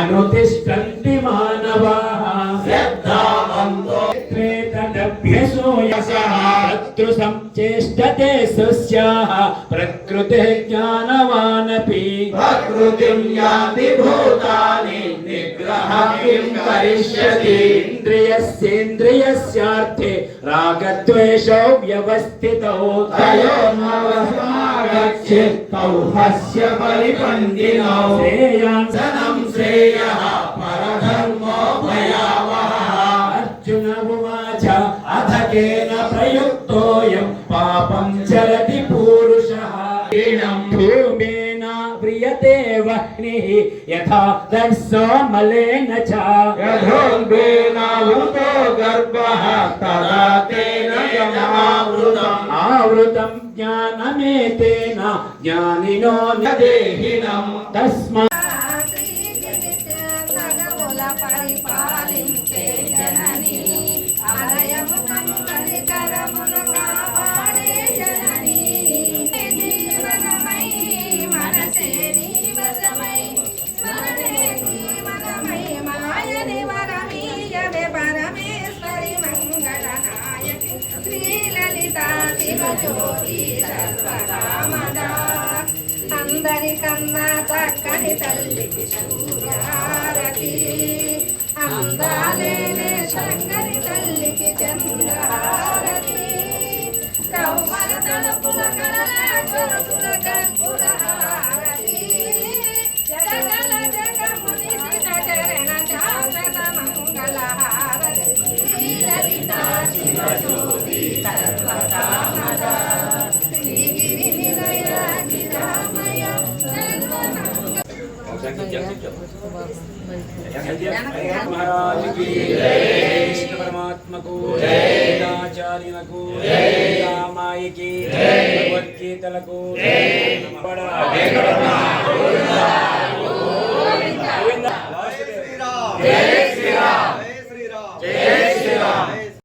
अनुतिष्ठन्ति मानवाः श्रद्धावन्तो त्रेतदभ्यसो यशः शत्रु संचेष्टते सुस्याः प्रकृतिः ज्ञानवानपि प्रकृतिं याति भूतानि निग्रहः किं करिष्यति इन्द्रियस्येन्द्रियस्यार्थे रागद्वेषौ व्यवस्थितौ तयोर्नवसमागच्छेत्तौ हस्य परिपन्थिनौ श्रेयांसनं श्रेयः परधर्मो भयावहः अर्जुन उवाच अथ केन प्रयुक्तोऽयं पापं चरति पूरुषः भूमेन व्रियते वह्निः यथा दर्शो मलेन च यथोन्वेनावृतो गर्भः तदा तेन यमावृतम् आवृतं ज्ञानमेतेन ज्ञानिनो न देहिनम् तस्मात् పరిపాలించే జనని ఆలయముఖం కలికరమును కాపాడే జనని జీవనమై మనసే నీవసమై స్మరణే జీవనమై మాయని వరమీయవే పరమేశ్వరి మంగళనాయకి శ్రీలలితా శివజ్యోతి సర్వకామదా అందరికన్నా చక్కని తల్లికి సూర్యహారతి అందాలేనే శంకరి తల్లికి చంద్రహారతి కౌమల తలుపుల కళల కర్పూర హారతి జగల జగముని చరణ శాశ్వత మంగళహారతి శ్రీలలితా శివజ్యోతి సర్వకామదా శ్రీగిరి నిలయ महाराज की जय, कृष्ण परमात्मा को जय, आचार्य को जय, रामाय की भगवत गीता को जय।